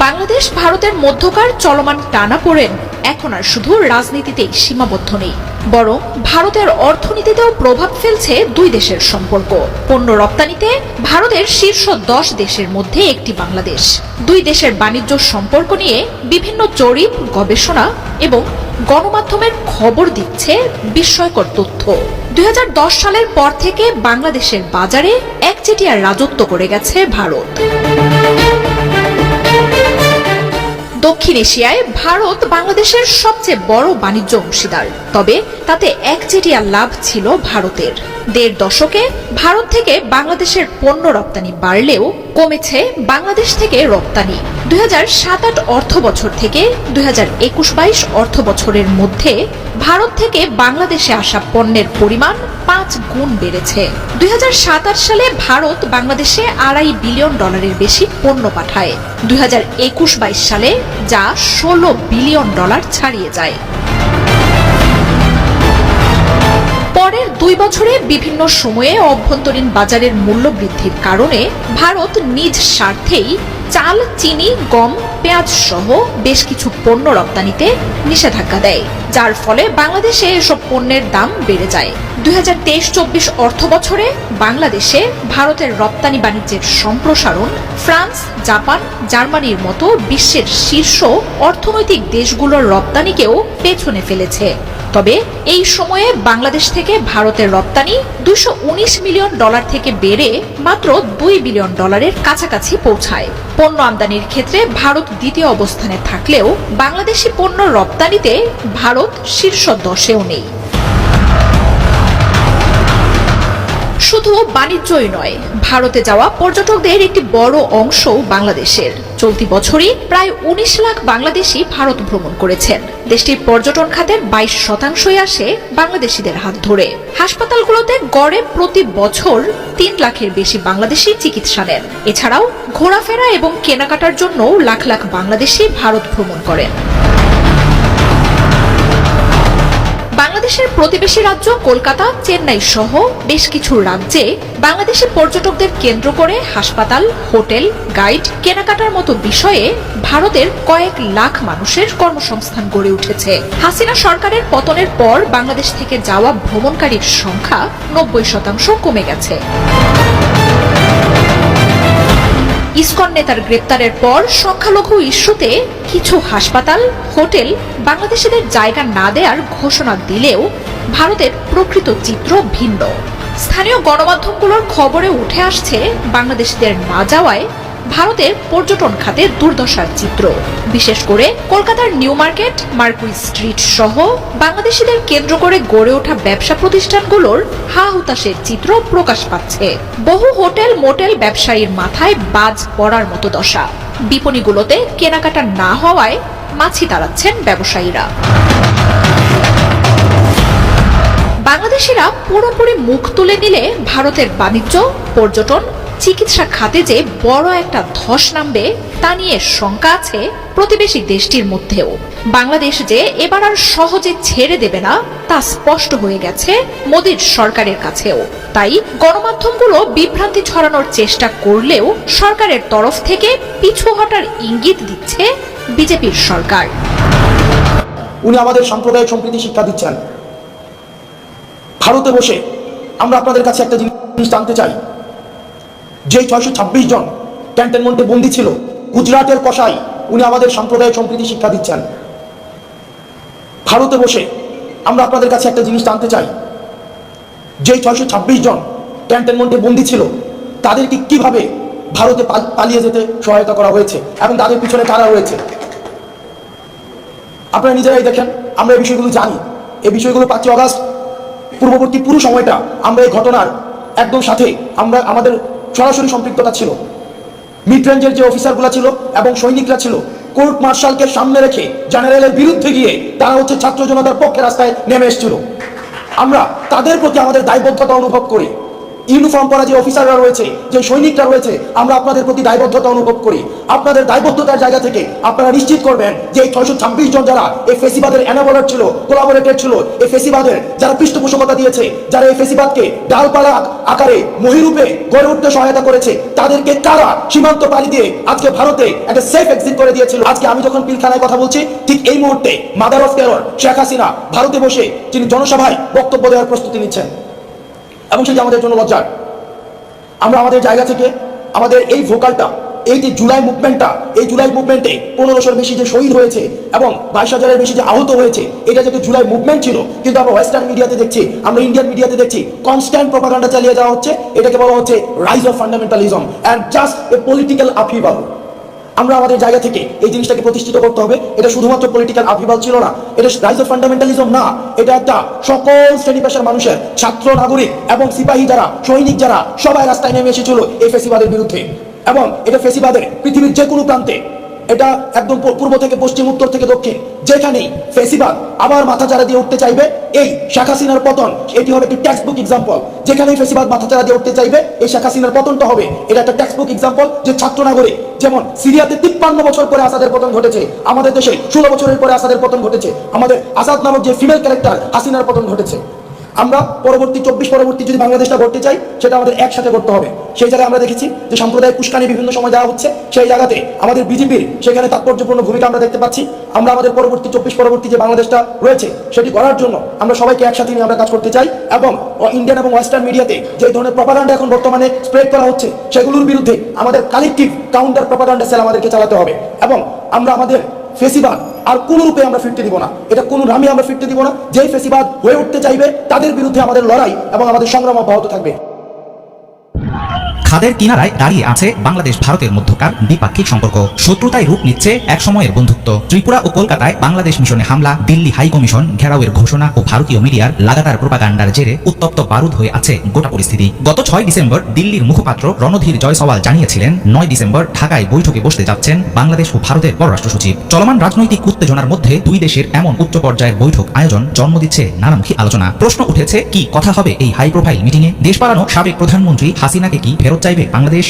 বাংলাদেশ ভারতের মধ্যকার চলমান টানাপোড়েন এখন আর শুধু রাজনীতিতেই সীমাবদ্ধ নেই, বরং ভারতের অর্থনীতিতেও প্রভাব ফেলছে দুই দেশের সম্পর্ক। পণ্য রপ্তানিতে ভারতের শীর্ষ 10 দেশের মধ্যে একটি বাংলাদেশ। দুই দেশের বাণিজ্য সম্পর্ক নিয়ে বিভিন্ন জরিপ, গবেষণা এবং গণমাধ্যমের খবর দিচ্ছে বিস্ময়কর তথ্য। 2010 সালের পর থেকে বাংলাদেশের বাজারে একচেটিয়া রাজত্ব করে গেছে ভারত। দক্ষিণ এশিয়ায় ভারত বাংলাদেশের সবচেয়ে বড় বাণিজ্য অংশীদার, তবে তাতে একচেটিয়া লাভ ছিল ভারতের। 1.5 দশকে ভারত থেকে বাংলাদেশের পণ্য রপ্তানি বাড়লেও কমেছে বাংলাদেশ থেকে রপ্তানি। 2007-08 অর্থ বছর থেকে 2021-22 অর্থ বছরের মধ্যে ভারত থেকে বাংলাদেশে আসা পণ্যের পরিমাণ 5 গুণ বেড়েছে। 2027 সালে ভারত বাংলাদেশে $2.5 বিলিয়ন বেশি পণ্য পাঠায়। 2021-22 সালে যা $16 বিলিয়ন ছাড়িয়ে যায়। পরের 2 বছরে বিভিন্ন সময়ে অভ্যন্তরীণ বাজারের মূল্য বৃদ্ধির কারণে ভারত নিজ স্বার্থেই চাল, চিনি, গম, পেঁয়াজ সহ বেশ কিছু পণ্য রপ্তানিতে নিষেধাজ্ঞা দেয়, যার ফলে বাংলাদেশে এসব পণ্যের দাম বেড়ে যায়। 2023-24 অর্থ বছরে বাংলাদেশে ভারতের রপ্তানি বাণিজ্যের সম্প্রসারণ ফ্রান্স, জাপান, জার্মানির মতো বিশ্বের শীর্ষ অর্থনৈতিক দেশগুলোর রপ্তানিকেও পেছনে ফেলেছে। তবে এই সময়ে বাংলাদেশ থেকে ভারতের রপ্তানি $219 মিলিয়ন থেকে বেড়ে মাত্র $2 বিলিয়ন কাছাকাছি পৌঁছায়। পণ্য আমদানির ক্ষেত্রে ভারত দ্বিতীয় অবস্থানে থাকলেও বাংলাদেশি পণ্য রপ্তানিতে ভারত শীর্ষ 10-এও নেই। শুধু বাণিজ্যই নয়, ভারতে যাওয়া পর্যটকদের একটি বড় অংশ বাংলাদেশের। চলতি বছরই প্রায় 19 লাখ বাংলাদেশি ভারত ভ্রমণ করেছেন। দেশটির পর্যটন খাতের 22% আসে বাংলাদেশিদের হাত ধরে। হাসপাতালগুলোতে গড়ে প্রতি বছর 3 লাখের বেশি বাংলাদেশি চিকিৎসা নেন। এছাড়াও ঘোরাফেরা এবং কেনাকাটার জন্য লাখ লাখ বাংলাদেশি ভারত ভ্রমণ করেন। বাংলাদেশের প্রতিবেশী রাজ্য কলকাতা, চেন্নাই সহ বেশ কিছু রাজ্যে বাংলাদেশি পর্যটকদের কেন্দ্র করে হাসপাতাল, হোটেল, গাইড, কেনাকাটার মতো বিষয়ে ভারতের কয়েক লাখ মানুষের কর্মসংস্থান গড়ে উঠেছে। হাসিনা সরকারের পতনের পর বাংলাদেশ থেকে যাওয়া ভ্রমণকারীর সংখ্যা 90% কমে গেছে। ইসকন নেতার গ্রেপ্তারের পর সংখ্যালঘু ইস্যুতে কিছু হাসপাতাল, হোটেল বাংলাদেশিদের জায়গা না দেওয়ার ঘোষণা দিলেও ভারতের প্রকৃত চিত্র ভিন্ন। স্থানীয় গণমাধ্যমগুলোর খবরে উঠে আসছে বাংলাদেশিদের না যাওয়ায় ভারতের পর্যটন খাতে দুর্দশার চিত্র। বিশেষ করে কলকাতার নিউ মার্কেট, মার্কুইজ স্ট্রিট সহ বাংলাদেশিদের কেন্দ্র করে গড়ে ওঠা ব্যবসা প্রতিষ্ঠানগুলোর হা হুতাশের চিত্র প্রকাশ পাচ্ছে। বহু হোটেল, মোটেল ব্যবসায়ীর মাথায় বাজ পড়ার মতো দশা। বিপণীগুলোতে কেনাকাটা না হওয়ায় মাছি তাড়াচ্ছেন ব্যবসায়ীরা। বাংলাদেশিরা পুরোপুরি মুখ তুলে নিলে ভারতের বাণিজ্য, পর্যটন, চিকিৎসা খাতে যে বড় একটা ধস নামবে তা নিয়ে শঙ্কা আছে প্রতিবেশী দেশটির মধ্যেও। বাংলাদেশ যে এবার আর সহজে ছেড়ে দেবে না তা স্পষ্ট হয়ে গেছে মোদীর সরকারের কাছেও। তাই গণমাধ্যমগুলো বিভ্রান্তি ছড়ানোর চেষ্টা করলেও সরকারের তরফ থেকে পিছু হটার ইঙ্গিত দিচ্ছে বিজেপির সরকার। উনি আমাদের সাম্প্রদায়িক সম্প্রীতি শিক্ষা দিচ্ছেন। ভারতে বসে আমরা আপনাদের কাছে একটা জিনিস জানতে চাই, যে 626 জন ক্যান্টনমেন্টে বন্দী ছিল, গুজরাটের কসাই, উনি আমাদের সাম্প্রদায়িক সম্প্রীতি শিক্ষা দিচ্ছেন। ভারতে বসে আমরা আপনাদের কাছে একটা জিনিস জানতে চাই, যে 626 জন ক্যান্টনমেন্টে বন্দী ছিল, তাদেরকে কিভাবে ভারতে পালিয়ে যেতে সহায়তা করা হয়েছে এবং তাদের পিছনে কারা রয়েছে। আপনারা নিজেরাই দেখেন, আমরা এই বিষয়গুলো জানি। এই বিষয়গুলো 5 আগস্ট পূর্ববর্তী পুরো সময়টা আমরা এই ঘটনার একদম সাথে আমাদের সরাসরি সম্পৃক্ততা ছিল। মিড রেঞ্জের যে অফিসারগুলো ছিল এবং সৈনিকরা ছিল, কোর্ট মার্শালকে সামনে রেখে জেনারেলের বিরুদ্ধে গিয়ে তারা ছাত্র জনতার পক্ষে রাস্তায় নেমে এসেছিল। আমরা তাদের প্রতি আমাদের দায়বদ্ধতা অনুভব করি। ইউনিফর্ম পরা যে অফিসাররা রয়েছে, যে সৈনিকরা রয়েছে, আমরা আপনাদের প্রতি দায়বদ্ধতা অনুভব করি। আপনাদের দায়বদ্ধতার জায়গা থেকে আপনারা নিশ্চিত করবেন যে এই 626 জন যারা এই ফেসিবাদের এনাবলার ছিল, কোলাবোরেটর ছিল, এই ফেসিবাদের যারা পৃষ্ঠপোষকতা দিয়েছে, যারা এই ফেসিবাদকে ডালপালা আকারে মহিরূপে গড়ে উঠতে সহায়তা করেছে, তাদেরকে কারা সীমান্ত পাড়ি দিয়ে আজকে ভারতে একটা সেফ এক্সিট করে দিয়েছিল। আজকে আমি যখন পিলখানায় কথা বলছি, ঠিক এই মুহূর্তে mother of terror Sheikh Hasina ভারতে বসে তিনি জনসভায় বক্তব্য দেওয়ার প্রস্তুতি নিচ্ছেন এবং সেটা আমাদের জন্য লজ্জার। আমরা আমাদের জায়গা থেকে আমাদের এই ভোকালটা, এই যে জুলাই মুভমেন্টটা, এই জুলাই মুভমেন্টে 1500-এর বেশি যে শহীদ হয়েছে এবং 22,000-এর বেশি যে আহত হয়েছে, এটা যে জুলাই মুভমেন্ট ছিল, কিন্তু আমরা ওয়েস্টার্ন মিডিয়াতে দেখছি, আমরা ইন্ডিয়ান মিডিয়াতে দেখছি কনস্ট্যান্ট প্রপাগান্ডা চালিয়ে যাওয়া হচ্ছে। এটাকে বলা হচ্ছে rise of fundamentalism and just a political upheaval. আমরা আমাদের জায়গা থেকে এই জিনিসটাকে প্রতিষ্ঠিত করতে হবে। এটা শুধুমাত্র পলিটিক্যাল আপহিভাল ছিল না, এটা রাইজ অফ ফান্ডামেন্টালিজম না, এটা একটা সকল শ্রেণী পেশার মানুষের, ছাত্র, নাগরিক এবং সিপাহী যারা, সৈনিক যারা, সবাই রাস্তায় নেমে এসেছিল এই ফেসিবাদের বিরুদ্ধে। এবং এটা ফেসিবাদের পৃথিবীর যে কোনো প্রান্তে, এটা একদম পূর্ব থেকে পশ্চিম, উত্তর থেকে দক্ষিণ, যেখানেই ফেসিবাদ আবার মাথাচাড়া দিয়ে উঠতে চাইবে, এই শেখ হাসিনার পতন এটি হবে একটি টেক্সট বুক এক্সাম্পল। যেখানেই ফেসিবাদ মাথাচাড়া দিয়ে উঠতে চাইবে, এই শেখ হাসিনার পতনটা হবে এটা একটা টেক্সট বুক এক্সাম্পল। যে ছাত্র নাগরিক, যেমন সিরিয়াতে 53 বছর পরে আসাদের পতন ঘটেছে, আমাদের দেশে 16 বছরের পরে আসাদের পতন ঘটেছে, আমাদের আজাদ নামক যে ফিমেল ক্যারেক্টার হাসিনার পতন ঘটেছে। আমরা পরবর্তী 24 পরবর্তী যদি বাংলাদেশটা করতে চাই, সেটা আমাদের একসাথে করতে হবে। সেই জায়গায় আমরা দেখেছি যে সাম্প্রদায়িক উস্কানি বিভিন্ন সময় দেওয়া হচ্ছে, সেই জায়গাতে আমাদের বিজেপির সেখানে তাৎপর্যপূর্ণ ভূমিকা আমরা দেখতে পাচ্ছি। আমরা আমাদের পরবর্তী 24 পরবর্তী যে বাংলাদেশটা রয়েছে, সেটি করার জন্য আমরা সবাইকে একসাথে নিয়ে আমরা কাজ করতে চাই এবং ইন্ডিয়ান এবং ওয়েস্টার্ন মিডিয়াতে যে ধরনের প্রপাগান্ডা এখন বর্তমানে স্প্রেড করা হচ্ছে, সেগুলোর বিরুদ্ধে আমাদের কালেকটিভ কাউন্টার প্রপাগান্ডা সেল আমাদেরকে চালাতে হবে। এবং আমরা আমাদের ফেসিবাদ আর কোন রূপে আমরা ফিরতে দিব না, এটা কোন নামে আমরা ফিরতে দিব না। যেই ফেসিবাদ হয়ে উঠতে চাইবে, তাদের বিরুদ্ধে আমাদের লড়াই এবং আমাদের সংগ্রাম অব্যাহত থাকবে। খাদের কিনারায় দাঁড়িয়ে আছে বাংলাদেশ ভারতের মধ্যকার দ্বিপাক্ষিক সম্পর্ক। শত্রুতায় রূপ নিচ্ছে এক সময়ের বন্ধুত্ব। ত্রিপুরা ও কলকাতায় বাংলাদেশ মিশনে হামলা, দিল্লি হাই কমিশন ঘেরাওয়ের ঘোষণা ও ভারতীয় মিডিয়ার লাগাতার প্রোপাগান্ডার জেরে উত্তপ্ত বারুদ হয়ে আছে গোটা পরিস্থিতি। গত 6 ডিসেম্বর দিল্লির মুখপাত্র রণধীর জয়সওয়াল জানিয়েছিলেন, 9 ডিসেম্বর ঢাকায় বৈঠকে বসতে যাচ্ছেন বাংলাদেশ ও ভারতের পররাষ্ট্র সচিব। চলমান রাজনৈতিক উত্তেজনার মধ্যে দুই দেশের এমন উচ্চ পর্যায়ের বৈঠক আয়োজন জন্ম দিচ্ছে নানামুখী আলোচনা। প্রশ্ন উঠেছে, কি কথা হবে এই হাই প্রোফাইল মিটিংয়ে? দেশ পালানো সাবেক প্রধানমন্ত্রী হাসিনাকে কি ফেরত চাইবে Bangladesh?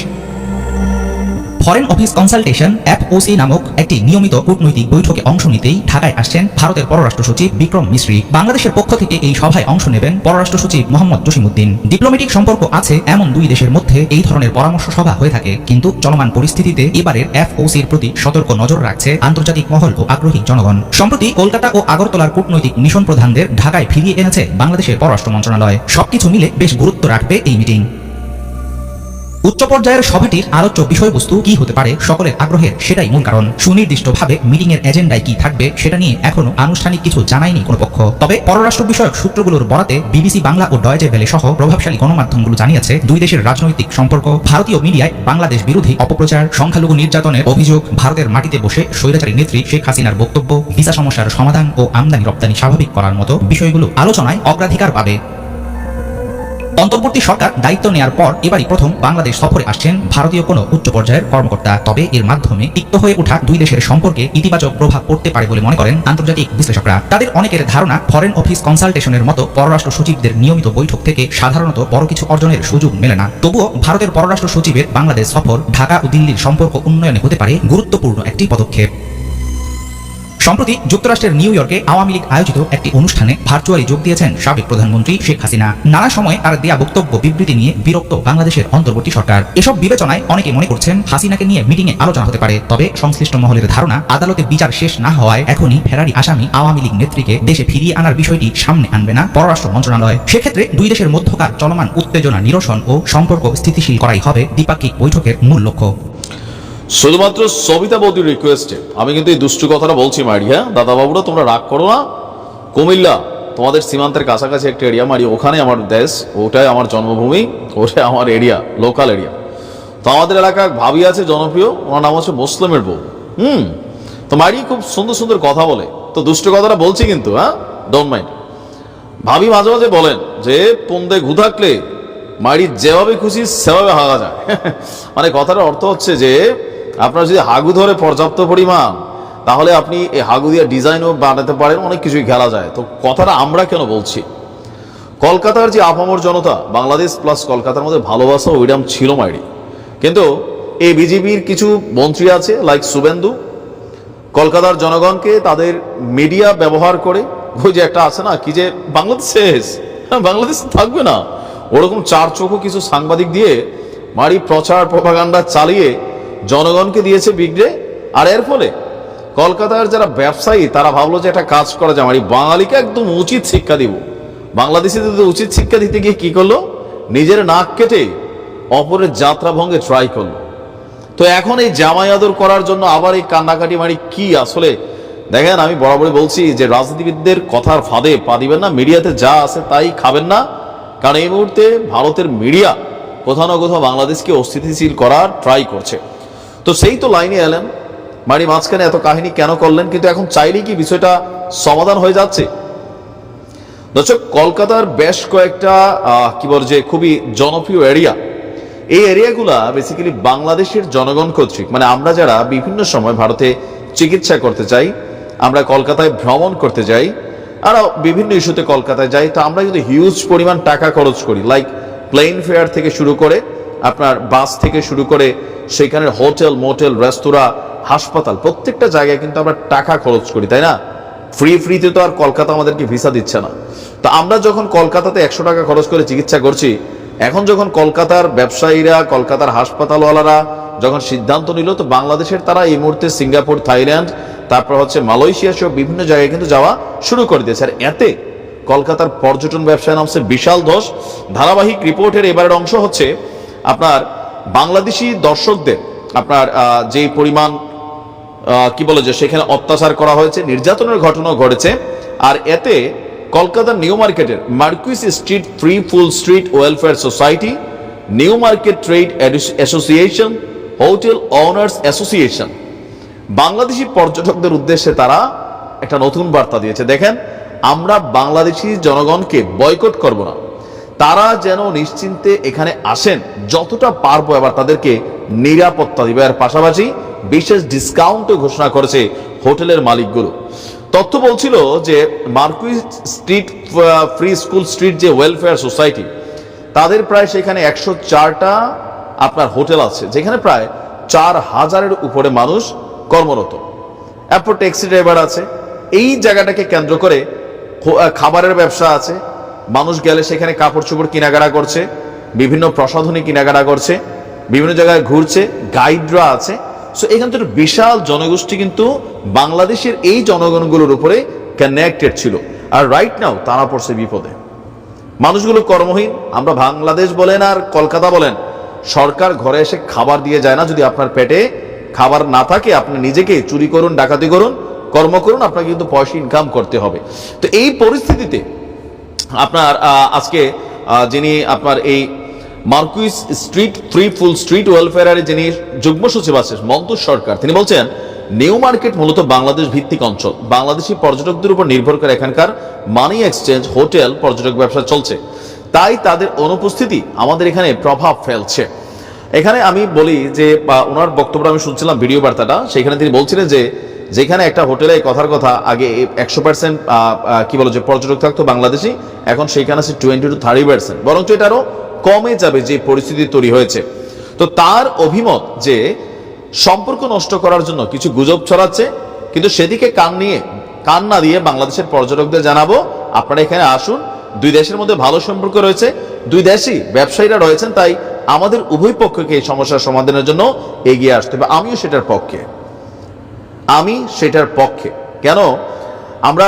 Foreign office consultation FOC নামক একটি নিয়মিত কূটনৈতিক বৈঠকে অংশ নিতেই ঢাকায় আসছেন ভারতের পররাষ্ট্র সচিব বিক্রম মিশ্রি। বাংলাদেশের পক্ষ থেকে এই সভায় অংশ নেবেন পররাষ্ট্র সচিব মোহাম্মদ জসিমউদ্দিন। ডিপ্লোম্যাটিক সম্পর্ক আছে এমন দুই দেশের মধ্যে এই ধরনের পরামর্শ সভা হয়ে থাকে, কিন্তু চলমান পরিস্থিতিতে এবারের FOCর প্রতি সতর্ক নজর রাখছে আন্তর্জাতিক মহল ও আগ্রহী জনগণ। সম্প্রতি কলকাতা ও আগরতলার কূটনৈতিক মিশন প্রধানদের ঢাকায় ফিরিয়ে এনেছে বাংলাদেশের পররাষ্ট্র মন্ত্রণালয়। সবকিছু মিলে বেশ গুরুত্ব রাখবে এই মিটিং। উচ্চ পর্যায়ের সভাটির আলোচ্য বিষয়বস্তু কি হতে পারে সকলের আগ্রহের সেটাই মূল কারণ। সুনির্দিষ্টভাবে মিটিং এর এজেন্ডায় কি থাকবে সেটা নিয়ে এখনো আনুষ্ঠানিক কিছু জানায়নি কোনো পক্ষ। তবে পররাষ্ট্র বিষয়ক সূত্রগুলোর বরাতে BBC বাংলা ও ডয়েচে ভেলে সহ প্রভাবশালী গণমাধ্যমগুলো জানিয়েছে দুই দেশের রাজনৈতিক সম্পর্ক, ভারতীয় মিডিয়ায় বাংলাদেশ বিরোধী অপপ্রচার, সংখ্যালঘু নির্যাতনের অভিযোগ, ভারতের মাটিতে বসে স্বৈরাচারী নেত্রী শেখ হাসিনার বক্তব্য, ভিসা সমস্যার সমাধান ও আমদানি রপ্তানি স্বাভাবিক করার মতো বিষয়গুলো আলোচনায় অগ্রাধিকার পাবে। অন্তর্বর্তী সরকার দায়িত্ব নেয়ার পর এবারই প্রথম বাংলাদেশ সফরে আসছেন ভারতীয় কোনো উচ্চ পর্যায়ের কর্মকর্তা। তবে এর মাধ্যমে তিক্ত হয়ে ওঠা দুই দেশের সম্পর্কে ইতিবাচক প্রভাব পড়তে পারে বলে মনে করেন আন্তর্জাতিক বিশ্লেষকরা। তাদের অনেকের ধারণা, ফরেন অফিস কনসালটেশনের মতো পররাষ্ট্র সচিবদের নিয়মিত বৈঠক থেকে সাধারণত বড় কিছু অর্জনের সুযোগ মেলে না। তবুও ভারতের পররাষ্ট্র সচিবের বাংলাদেশ সফর ঢাকা ও দিল্লির সম্পর্ক উন্নয়নে হতে পারে গুরুত্বপূর্ণ একটি পদক্ষেপ। সম্প্রতি যুক্তরাষ্ট্রের নিউ ইয়র্কে আওয়ামী লীগ আয়োজিত একটি অনুষ্ঠানে ভার্চুয়ালি যোগ দিয়েছেন সাবেক প্রধানমন্ত্রী শেখ হাসিনা। নানা সময় তার দেয়া বক্তব্য বিবৃতি নিয়ে বিরক্ত বাংলাদেশের অন্তর্বর্তী সরকার। এসব বিবেচনায় অনেকে মনে করছেন হাসিনাকে নিয়ে মিটিংয়ে আলোচনা হতে পারে। তবে সংশ্লিষ্ট মহলের ধারণা, আদালতে বিচার শেষ না হওয়ায় এখনই ফেরারি আসামি আওয়ামী লীগ নেত্রীকে দেশে ফিরিয়ে আনার বিষয়টি সামনে আনবে না পররাষ্ট্র মন্ত্রণালয়। সেক্ষেত্রে দুই দেশের মধ্যকার চলমান উত্তেজনা নিরসন ও সম্পর্ক স্থিতিশীল করাই হবে দ্বিপাক্ষিক বৈঠকের মূল লক্ষ্য। শুধুমাত্র সবিতা বৌদির রিকোয়েস্টে আমি কিন্তু এই দুষ্টু কথাটা বলছি মারি। হ্যাঁ দাদা বাবুরা, তোমরা রাগ করো না। কুমিল্লা তোমাদের সীমান্তের কাছাকাছি একটা এরিয়া মারি, ওখানে আমার দেশ, ওটাই আমার জন্মভূমি, ওটাই আমার এরিয়া, লোকাল এরিয়া। তো আমাদের এলাকার ভাবি আছে জনপ্রিয়, ওনার নাম হচ্ছে মুসলিমের বউ। তো মারি খুব সুন্দর সুন্দর কথা বলে, তো দুষ্টু কথাটা বলছি কিন্তু, হ্যাঁ ডোন্ট মাইন্ড। ভাবি মাঝে মাঝে বলেন যে পন্দে ঘু থাকলে মারি যেভাবে খুশি সেভাবে হাগা যায়। মানে কথাটার অর্থ হচ্ছে যে আপনার যদি হাগু ধরে পর্যাপ্ত পরিমাণ, তাহলে আপনি এই হাগু দিয়ে ডিজাইনও বানাতে পারেন, অনেক কিছুই খেলা যায়। তো কথাটা আমরা কেন বলছি, কলকাতার যে আপামর জনতা, বাংলাদেশ প্লাস কলকাতার মধ্যে ভালোবাসা ওইরকম ছিল মাইরি। কিন্তু এই বিজেপির কিছু মন্ত্রী আছে লাইক শুভেন্দু, কলকাতার জনগণকে তাদের মিডিয়া ব্যবহার করে, ওই যে একটা আছে না কি যে বাংলাদেশ শেষ, বাংলাদেশ থাকবে না, ওরকম চার চোখো কিছু সাংবাদিক দিয়ে মারি প্রচার প্রপাগান্ডা চালিয়ে জনগণকে দিয়েছে বিগড়ে। আর এর ফলে কলকাতার যারা ব্যবসায়ী তারা ভাবলো যে একটা কাজ করা যায়, বাঙালিকে একদম উচিত শিক্ষা দিব। বাংলাদেশিদের উচিত শিক্ষা দিতে গিয়ে কি করলো, নিজের নাক কেটে অপরের যাত্রা ভঙ্গে ট্রাই করলো। তো এখন এই জামাই আদর করার জন্য আবার এই কান্নাকাটি মারি কি আসলে। দেখেন, আমি বরাবরই বলছি যে রাজনীতিবিদদের কথার ফাঁদে পা দিবেন না, মিডিয়াতে যা আছে তাই খাবেন না। কারণ এই মুহূর্তে ভারতের মিডিয়া কোথাও না কোথাও বাংলাদেশকে অস্থিতিশীল করার ট্রাই করছে। তো সেই তো লাইনে এলেন মারি, মাঝখানে এত কাহিনী কেন করলেন? কিন্তু এখন চাইলেই কি বিষয়টা সমাধান হয়ে যাচ্ছে? দর্শক, কলকাতার বেশ কয়েকটা কি বল যে খুবই জনপ্রিয় এরিয়া, এই এরিয়াগুলা বেসিক্যালি বাংলাদেশের জনগণ কর্তৃক, মানে আমরা যারা বিভিন্ন সময় ভারতে চিকিৎসা করতে চাই, আমরা কলকাতায় ভ্রমণ করতে যাই, আর বিভিন্ন ইস্যুতে কলকাতায় যাই, তো আমরা কিন্তু হিউজ পরিমাণ টাকা খরচ করি, লাইক প্লেন ফেয়ার থেকে শুরু করে আপনার বাস থেকে শুরু করে সেখানে হোটেল, মোটেল, রেস্তোরাঁ, হাসপাতাল, প্রত্যেকটা জায়গায় কিন্তু আমরা টাকা খরচ করি, তাই না? ফ্রিতে তো আর কলকাতা আমাদেরকে ভিসা দিচ্ছে না। তো আমরা যখন কলকাতাতে 100 টাকা খরচ করে চিকিৎসা করছি, এখন যখন কলকাতার ব্যবসায়ীরা, কলকাতার হাসপাতালওয়ালারা যখন সিদ্ধান্ত নিল, তো বাংলাদেশের তারা এই মুহূর্তে সিঙ্গাপুর, থাইল্যান্ড, তারপর হচ্ছে মালয়েশিয়া সহ বিভিন্ন জায়গায় কিন্তু যাওয়া শুরু করে দিয়েছে। আর এতে কলকাতার পর্যটন ব্যবসায় নামছে বিশাল ধস। ধারাবাহিক রিপোর্টের এবারের অংশ হচ্ছে আপনার বাংলাদেশি দর্শকদের আপনার যে পরিমাণ কি বলে যে সেখানে অত্যাচার করা হয়েছে, নির্যাতনের ঘটনাও ঘটেছে। আর এতে কলকাতার নিউ মার্কেটের Marquis street free full street welfare society, new market trade association, hotel owners association Bangladeshi পর্যটকদের উদ্দেশ্যে তারা একটা নতুন বার্তা দিয়েছে। দেখেন, আমরা বাংলাদেশি জনগণকে বয়কট করব না, তারা যেন নিশ্চিন্তে এখানে আসেন, যতটা পারবো এবার তাদেরকে নিরাপত্তা দিবে। আর পাশাপাশি বিশেষ ডিসকাউন্টও ঘোষণা করেছে হোটেলের মালিকগুলো। তথ্য বলছিল যে Marquis street free school street যে ওয়েলফেয়ার সোসাইটি, তাদের প্রায় সেখানে 104টা আপনার হোটেল আছে, যেখানে প্রায় 4000-এর উপরে মানুষ কর্মরত। এরপর ট্যাক্সি ড্রাইভার আছে। এই জায়গাটাকে কেন্দ্র করে খাবারের ব্যবসা আছে। মানুষ গেলে সেখানে কাপড় চোপড় কেনাকাটা করছে, বিভিন্ন প্রসাধনী কেনাকাটা করছে, বিভিন্ন জায়গায় ঘুরছে, গাইডরা আছে। সো এখান থেকে বিশাল জনগোষ্ঠী কিন্তু বাংলাদেশের এই জনগণগুলোর উপরে কানেক্টেড ছিল। আর রাইট নাও তারা পড়ছে বিপদে। মানুষগুলো কর্মহীন। আমরা বাংলাদেশ বলেন আর কলকাতা বলেন, সরকার ঘরে এসে খাবার দিয়ে যায় না। যদি আপনার পেটে খাবার না থাকে, আপনি নিজেকে চুরি করুন, ডাকাতি করুন, কর্ম করুন, আপনাকে কিন্তু পয়সা ইনকাম করতে হবে। তো এই পরিস্থিতিতে আপনার আজকে যিনি আপনার এই Marquis street free full street ওয়েলফেয়ারের যিনি যুগ্ম সচিব আছেন মন্তুর সরকার, তিনি বলছেন নিউ মার্কেট মূলত বাংলাদেশ ভিত্তিক অঞ্চল। বাংলাদেশি পর্যটকদের উপর নির্ভর করে এখানকার মানি এক্সচেঞ্জ, হোটেল, পর্যটক ব্যবসা চলছে। তাই তাদের অনুপস্থিতি আমাদের এখানে প্রভাব ফেলছে। এখানে আমি বলি যে ওনার বক্তব্য আমি শুনছিলাম ভিডিও বার্তাটা, সেখানে তিনি বলছিলেন যে যেখানে একটা হোটেলে কথার কথা আগে 100% কি বলো যে পর্যটক থাকতো বাংলাদেশি, এখন সেইখানে আছে 20 to 30%, বরঞ্চ এটা আরো কমে যাবে যে পরিস্থিতি তৈরি হয়েছে। তো তার অভিমত যে সম্পর্ক নষ্ট করার জন্য কিছু গুজব ছড়াচ্ছে, কিন্তু সেদিকে কান না দিয়ে বাংলাদেশের পর্যটকদের জানাবো আপনারা এখানে আসুন। দুই দেশের মধ্যে ভালো সম্পর্ক রয়েছে, দুই দেশই ব্যবসায়ীরা রয়েছেন, তাই আমাদের উভয় পক্ষকে এই সমস্যার সমাধানের জন্য এগিয়ে আসতে হবে। আমি সেটার পক্ষে। কেন? আমরা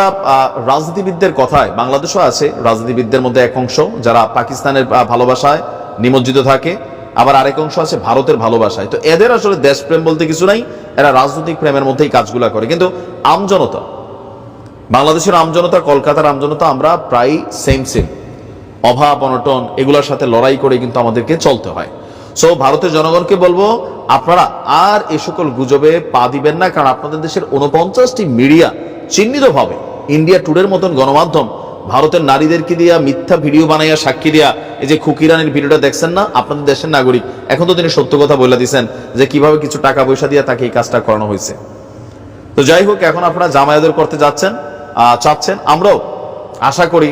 রাজনীতিবিদদের কথায়, বাংলাদেশও আছে রাজনীতিবিদদের মধ্যে এক অংশ যারা পাকিস্তানের ভালোবাসায় নিমজ্জিত থাকে, আবার আরেক অংশ আছে ভারতের ভালোবাসায়। তো এদের আসলে দেশপ্রেম বলতে কিছু নাই, এরা রাজনৈতিক প্রেমের মধ্যেই কাজগুলা করে। কিন্তু আমজনতা, বাংলাদেশের আমজনতা, কলকাতার আমজনতা, আমরা প্রায় সেম অভাব অনটন এগুলোর সাথে লড়াই করে কিন্তু আমাদেরকে চলতে হয়। সো ভারতের জনগণকে বলবো আপনারা আর এই সকল গুজবে পা দিবেন না, কারণ আপনাদের দেশের 49টি মিডিয়া চিহ্নিতভাবে ইন্ডিয়া টুডের মতন গণমাধ্যম ভারতের নারীদেরকে দিয়া মিথ্যা ভিডিও বানাইয়া সাক্ষী দিয়া, এই যে খুকি রানীর ভিডিওটা দেখছেন না, আপনাদের দেশের নাগরিক, এখন তো তিনি সত্য কথা বলে দিচ্ছেন যে কিভাবে কিছু টাকা পয়সা দিয়া তাকে এই কাজটা করানো হয়েছে। তো যাই হোক, এখন আপনারা জামায়াতের করতে চাচ্ছেন, আমরাও আশা করি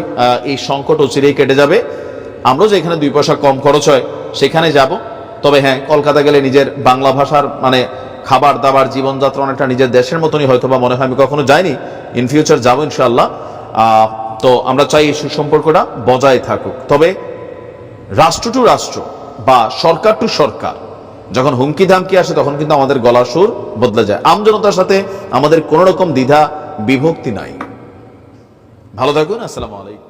এই সংকট চিরেই কেটে যাবে। আমরাও যে এখানে 2 পয়সা কম খরচ হয় সেখানে যাব। তবে হ্যাঁ, কলকাতা গেলে নিজের বাংলা ভাষার মানে খাবার দাবার, জীবনযাত্রা অনেকটা নিজের দেশের মতনই হয়তো বা মনে হয়। আমি কখনো যাইনি, ইন ফিউচার যাবো ইনশাআল্লাহ। তো আমরা চাই এই সুসম্পর্কটা বজায় থাকুক। তবে রাষ্ট্র টু রাষ্ট্র বা সরকার টু সরকার যখন হুমকি ধামকি আসে, তখন কিন্তু আমাদের গলার সুর বদলে যায়। আমজনতার সাথে আমাদের কোন রকম দ্বিধা বিভক্তি নাই। ভালো থাকুন, আসসালামু আলাইকুম।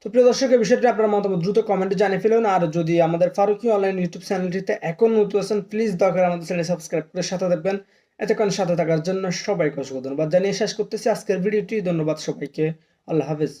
তো প্রিয় দর্শক, এই বিষয়টি আপনার মতামত দ্রুত কমেন্টে জানিয়ে ফেলুন। আর যদি আমাদের ফারুকি অনলাইন ইউটিউব চ্যানেলটিতে এখন নতুন আছেন, প্লিজ দয়া করে আমাদের চ্যানেল সাবস্ক্রাইব করে সাথে থাকবেন। এতক্ষণ সাথে থাকার জন্য সবাইকে অসংখ্য ধন্যবাদ জানিয়ে শেষ করতেছি আজকের ভিডিওটি। ধন্যবাদ সবাইকে, আল্লাহ হাফেজ।